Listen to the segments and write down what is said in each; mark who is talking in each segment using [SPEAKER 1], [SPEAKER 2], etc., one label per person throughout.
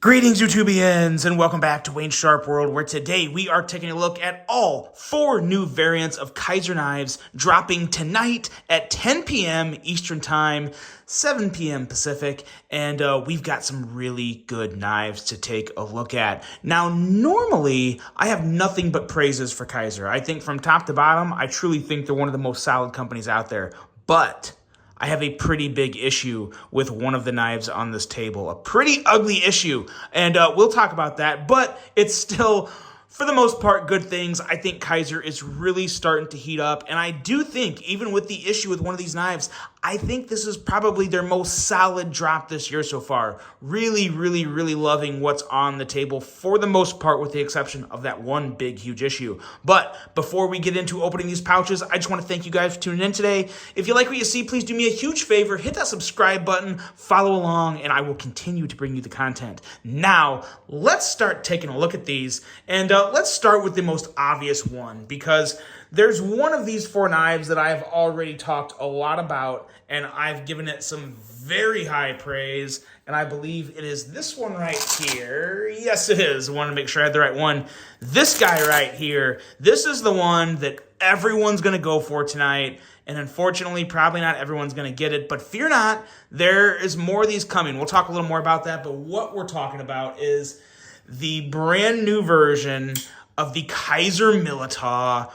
[SPEAKER 1] Greetings, YouTubians, and welcome back to Wayne Sharp World, where today we are taking a look at all 4 new variants of Kizer knives dropping tonight at 10 p.m. Eastern Time, 7 p.m. Pacific, and we've got some really good knives to take a look at. Now, normally, I have nothing but praises for Kizer. I think from top to bottom, I truly think they're one of the most solid companies out there, but I have a pretty big issue with one of the knives on this table. A pretty ugly issue, and we'll talk about that, but it's still, for the most part, good things. I think Kizer is really starting to heat up, and I do think, even with the issue with one of these knives, I think this is probably their most solid drop this year so far. Really, really, really loving what's on the table for the most part, with the exception of that one big, huge issue. But before we get into opening these pouches, I just want to thank you guys for tuning in today. If you like what you see, please do me a huge favor. Hit that subscribe button, follow along, and I will continue to bring you the content. Now, let's start taking a look at these, and let's start with the most obvious one, because there's one of these 4 knives that I've already talked a lot about, and I've given it some very high praise, and I believe it is this one right here. Yes, it is. I want to make sure I had the right one. This guy right here. This is the one that everyone's going to go for tonight, and unfortunately, probably not everyone's going to get it, but fear not, there is more of these coming. We'll talk a little more about that, but what we're talking about is the brand new version of the Kizer Milita,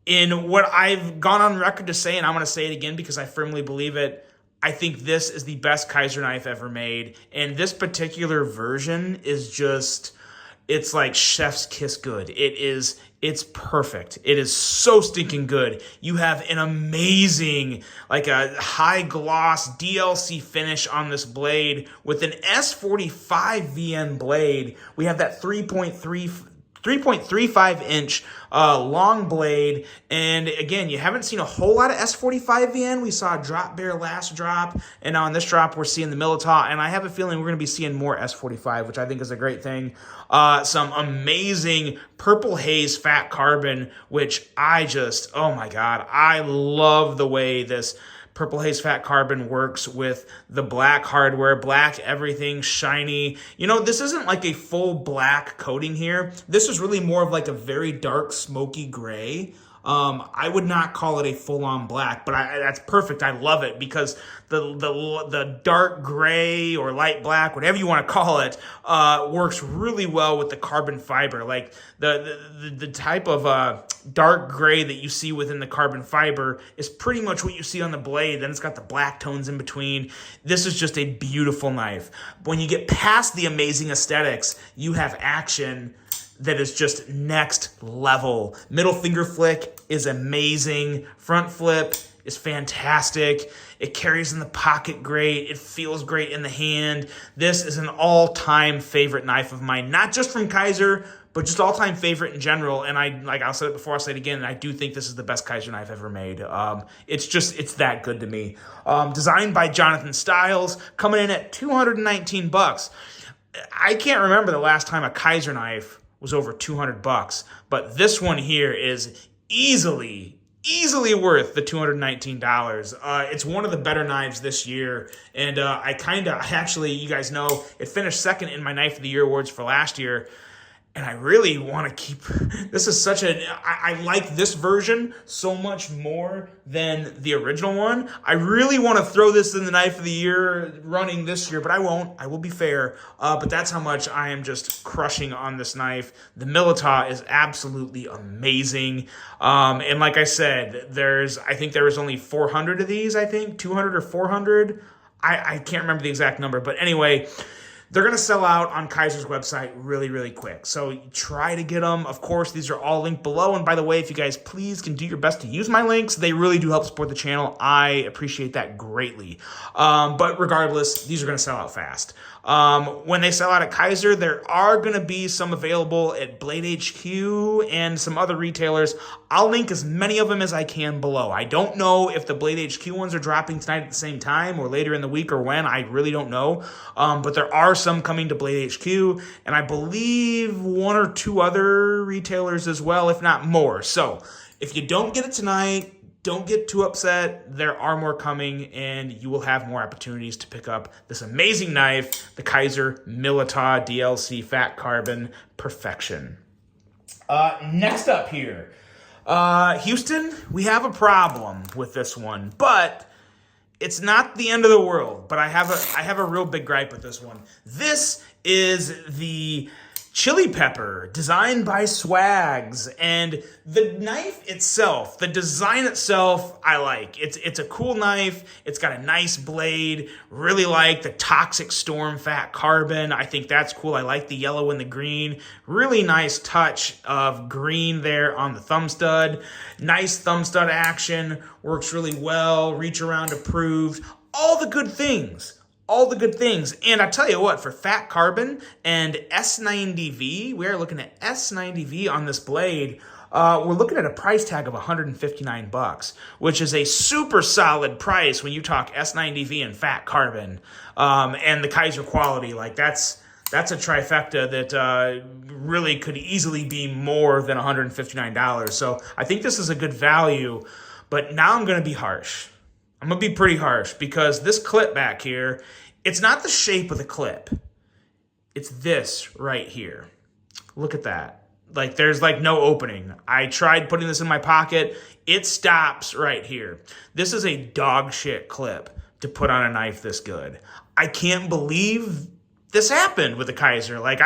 [SPEAKER 1] in what I've gone on record to say, and I'm going to say it again because I firmly believe it. I think this is the best Kizer knife ever made, and this particular version is just, it's like chef's kiss good. It's perfect. It is so stinking good. You have an amazing, like a high gloss DLC finish on this blade with an S45 VN blade. We have that 3.35 inch long blade, and again, you haven't seen a whole lot of S45 VN. We saw a drop bear last drop, and now on this drop we're seeing the Milita, and I have a feeling we're going to be seeing more S45, which I think is a great thing. Some amazing purple haze fat carbon, which oh my god, I love the way this purple haze fat carbon works with the black hardware, black everything, shiny. You know, this isn't like a full black coating here. This is really more of like a very dark, smoky gray. I would not call it a full-on black, but that's perfect. I love it because the dark gray or light black, whatever you want to call it, works really well with the carbon fiber. Like the type of dark gray that you see within the carbon fiber is pretty much what you see on the blade. Then it's got the black tones in between. This is just a beautiful knife. When you get past the amazing aesthetics, you have action that is just next level. Middle finger flick is amazing. Front flip is fantastic. It carries in the pocket great. It feels great in the hand. This is an all-time favorite knife of mine, not just from Kizer, but just all-time favorite in general. And I'll say it before, I'll say it again, and I do think this is the best Kizer knife ever made. It's that good to me. Designed by Jonathan Stiles, coming in at $219. I can't remember the last time a Kizer knife was over $200, but this one here is easily worth the $219. It's one of the better knives this year, and actually, you guys know, it finished second in my Knife of the Year awards for last year, and I really want to keep, this is I like this version so much more than the original one. I really want to throw this in the Knife of the Year running this year, but I won't. I will be fair, but that's how much I am just crushing on this knife. The Milita is absolutely amazing, and like I said, I think there was only 400 of these, 200 or 400. I can't remember the exact number, but anyway, they're going to sell out on Kizer's website really, really quick. So try to get them. Of course, these are all linked below. And by the way, if you guys please can do your best to use my links, they really do help support the channel. I appreciate that greatly. But regardless, these are going to sell out fast. When they sell out at Kizer, there are going to be some available at Blade HQ and some other retailers. I'll link as many of them as I can below. I don't know if the Blade HQ ones are dropping tonight at the same time or later in the week or when. I really don't know. But there are some coming to Blade HQ, and I believe 1 or 2 other retailers as well, if not more. So if you don't get it tonight, don't get too upset. There are more coming, and you will have more opportunities to pick up this amazing knife, the Kizer Milita DLC Fat Carbon Perfection. Next up here, Houston, we have a problem with this one, but it's not the end of the world. But I have a real big gripe with this one. This is the chili pepper designed by Swags, and the knife itself, the design itself, I like. It's a cool knife. It's got a nice blade. Really like the Toxic Storm Fat Carbon. I think that's cool. I like the yellow and the green. Really nice touch of green there on the thumb stud. Nice thumb stud action. Works really well. Reach around approved. All the good things. All the good things. And I tell you what, for Fat Carbon and S90V, we are looking at S90V on this blade. We're looking at a price tag of $159, which is a super solid price when you talk S90V and Fat Carbon, and the Kizer quality. Like that's a trifecta that really could easily be more than $159. So I think this is a good value, but now I'm going to be harsh. I'm going to be pretty harsh because this clip back here, it's not the shape of the clip. It's this right here. Look at that. Like there's like no opening. I tried putting this in my pocket. It stops right here. This is a dog shit clip to put on a knife this good. I can't believe this happened with the Kizer. Like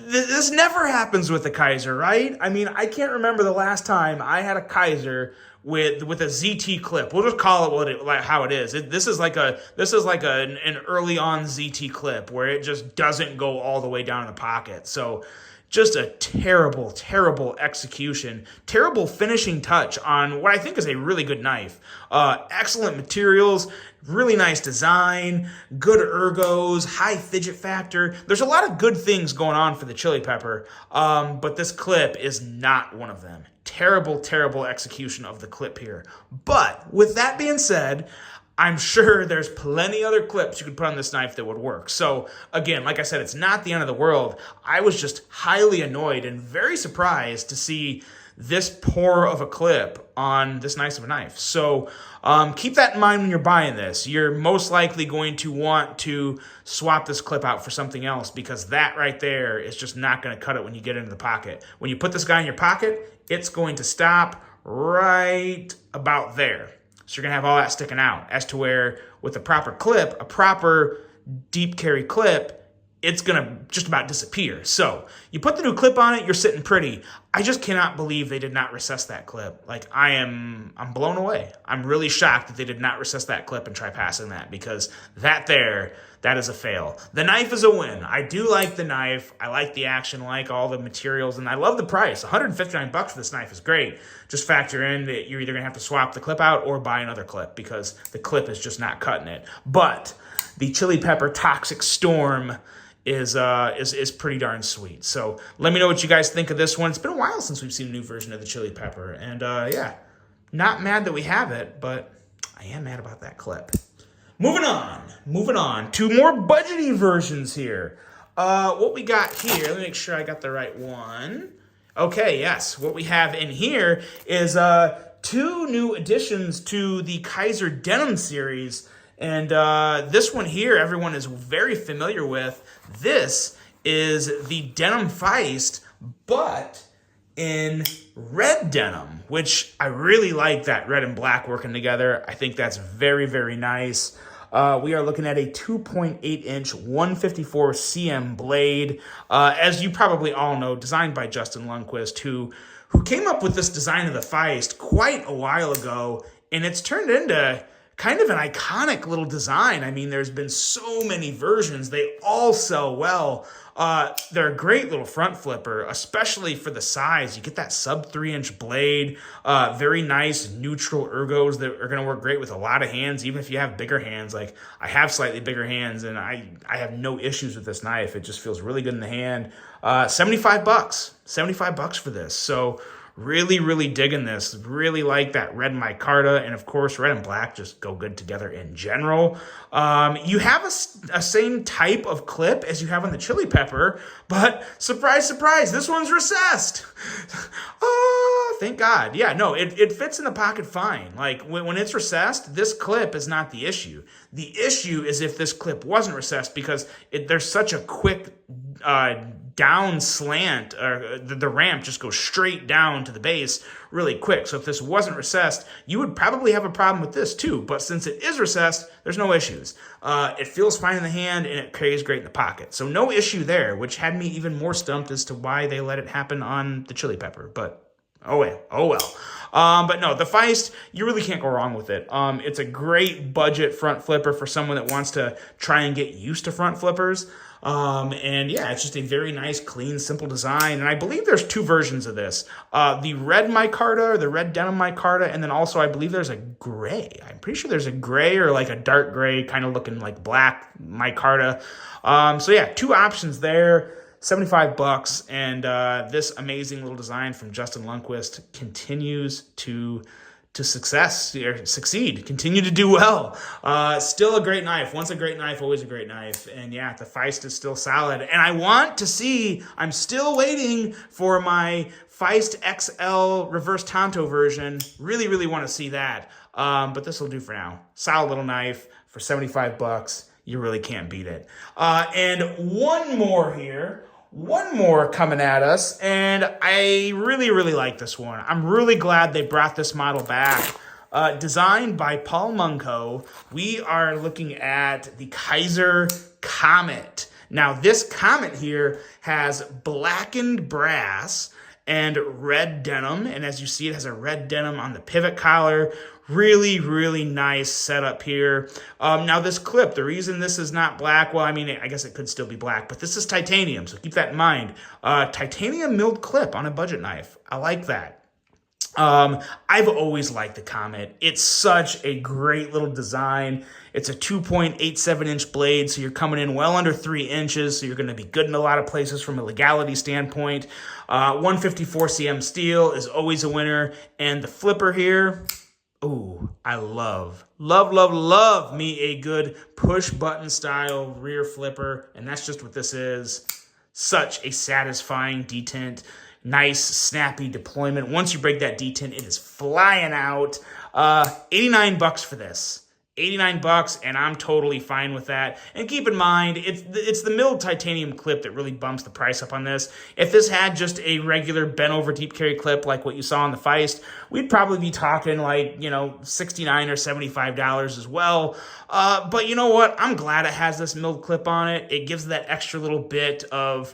[SPEAKER 1] this never happens with the Kizer, right? I mean, I can't remember the last time I had a Kizer with a ZT clip. We'll just call it how it is. This is like an early on ZT clip where it just doesn't go all the way down in the pocket. So just a terrible, terrible execution, terrible finishing touch on what I think is a really good knife. Excellent materials, really nice design, good ergos, high fidget factor. There's a lot of good things going on for the chili pepper, but this clip is not one of them. Terrible, terrible execution of the clip here. But with that being said, I'm sure there's plenty other clips you could put on this knife that would work. So again, like I said, it's not the end of the world. I was just highly annoyed and very surprised to see this poor of a clip on this nice of a knife. So keep that in mind when you're buying this. You're most likely going to want to swap this clip out for something else because that right there is just not going to cut it when you get into the pocket. When you put this guy in your pocket, it's going to stop right about there. So you're going to have all that sticking out as to where with a proper clip, a proper deep carry clip, it's going to just about disappear. So you put the new clip on it, you're sitting pretty. I just cannot believe they did not recess that clip. Like I'm blown away. I'm really shocked that they did not recess that clip and try passing that because that is a fail. The knife is a win. I do like the knife. I like the action, like all the materials, and I love the price. $159 for this knife is great. Just factor in that you're either going to have to swap the clip out or buy another clip because the clip is just not cutting it. But the Chili Pepper Toxic Storm is pretty darn sweet. So let me know what you guys think of this one. It's been a while since we've seen a new version of the Chili Pepper. And yeah, not mad that we have it, but I am mad about that clip. Moving on to more budgety versions here. What we got here, let me make sure I got the right one. Okay, yes, what we have in here is two new additions to the Kizer Denim series. And this one here, everyone is very familiar with. This is the Denim Feist, but in red denim, which I really like that red and black working together. I think that's very, very nice. We are looking at a 2.8-inch 154 cm blade. As you probably all know, designed by Justin Lundquist, who came up with this design of the Feist quite a while ago, and it's turned into kind of an iconic little design. I mean, there's been so many versions. They all sell well. They're a great little front flipper, especially for the size. You get that sub 3-inch blade, very nice neutral ergos that are going to work great with a lot of hands, even if you have bigger hands. Like I have slightly bigger hands and I have no issues with this knife. It just feels really good in the hand. $75 for this. So Really, really digging this. Really like that red micarta, and of course, red and black just go good together in general. You have a same type of clip as you have on the chili pepper, but surprise, surprise, this one's recessed. Oh, thank God. Yeah, no, it fits in the pocket fine. Like when it's recessed, this clip is not the issue. The issue is if this clip wasn't recessed, because there's such a quick down slant, or the ramp just goes straight down to the base really quick. So if this wasn't recessed, you would probably have a problem with this too. But since it is recessed, there's no issues. It feels fine in the hand, and it carries great in the pocket. So no issue there, which had me even more stumped as to why they let it happen on the chili pepper. But oh well. But no, the Feist, you really can't go wrong with it. It's a great budget front flipper for someone that wants to try and get used to front flippers. And yeah, it's just a very nice, clean, simple design. And I believe there's two versions of this. The red micarta, or the red denim micarta, and then also I believe there's a gray. I'm pretty sure there's a gray, or like a dark gray, kind of looking like black micarta. So yeah, two options there. $75, and this amazing little design from Justin Lundquist continues to succeed, continue to do well. Still a great knife. Once a great knife, always a great knife. And yeah, the Feist is still solid. And I'm still waiting for my Feist XL reverse Tanto version. Really, really want to see that. But this will do for now. Solid little knife for $75. You really can't beat it. And one more coming at us, and I really, really like this one. I'm really glad they brought this model back. Designed by Paul Munko, we are looking at the Kizer Comet. Now, this Comet here has blackened brass and red denim, and as you see, it has a red denim on the pivot collar. Really, really nice setup here. Now this clip, the reason this is not black, well, I mean, I guess it could still be black, but this is titanium, so keep that in mind. Titanium milled clip on a budget knife. I like that. I've always liked the Comet. It's such a great little design. It's a 2.87-inch blade, so you're coming in well under 3 inches, so you're going to be good in a lot of places from a legality standpoint. 154 cm steel is always a winner, and the flipper here, ooh, I love me a good push-button style rear flipper, and that's just what this is. Such a satisfying detent. Nice, snappy deployment. Once you break that detent, it is flying out. $89 for this. $89, and I'm totally fine with that. And keep in mind, it's the milled titanium clip that really bumps the price up on this. If this had just a regular bent over deep carry clip like what you saw on the Feist, we'd probably be talking like, $69 or $75 as well. But you know what? I'm glad it has this milled clip on it. It gives that extra little bit of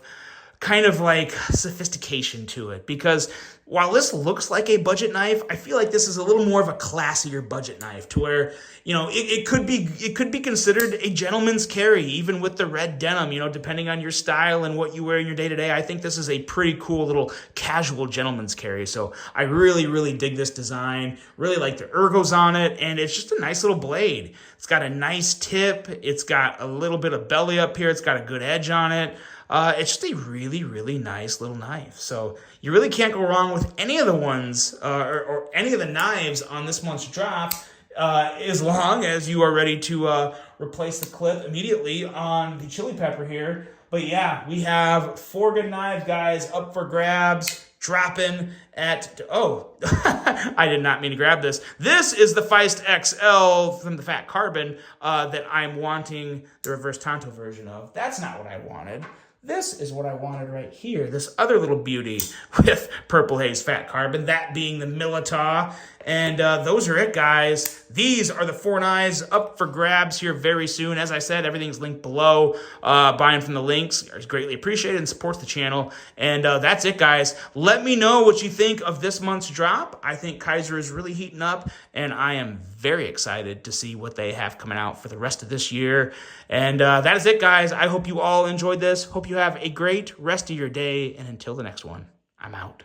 [SPEAKER 1] kind of like sophistication to it, because while this looks like a budget knife, I feel like this is a little more of a classier budget knife, to where, it could be considered a gentleman's carry, even with the red denim, depending on your style and what you wear in your day-to-day. I think this is a pretty cool little casual gentleman's carry. So I really, really dig this design, really like the ergos on it, and it's just a nice little blade. It's got a nice tip. It's got a little bit of belly up here. It's got a good edge on it. It's just a really, really nice little knife. So you really can't go wrong with any of the ones or any of the knives on this month's drop, as long as you are ready to replace the clip immediately on the chili pepper here. But yeah, we have 4 good knives, guys, up for grabs. Dropping at, I did not mean to grab this. This is the Feist XL from the Fat Carbon that I'm wanting the reverse Tanto version of. That's not what I wanted. This is what I wanted right here, this other little beauty with Purple Haze Fat Carbon, that being the Milita. And those are it, guys. These are the 4 knives up for grabs here very soon. As I said, everything's linked below. Buying from the links is greatly appreciated and supports the channel. And that's it, guys. Let me know what you think of this month's drop. I think Kizer is really heating up, and I am very excited to see what they have coming out for the rest of this year. And that is it, guys. I hope you all enjoyed this. Hope you have a great rest of your day. And until the next one, I'm out.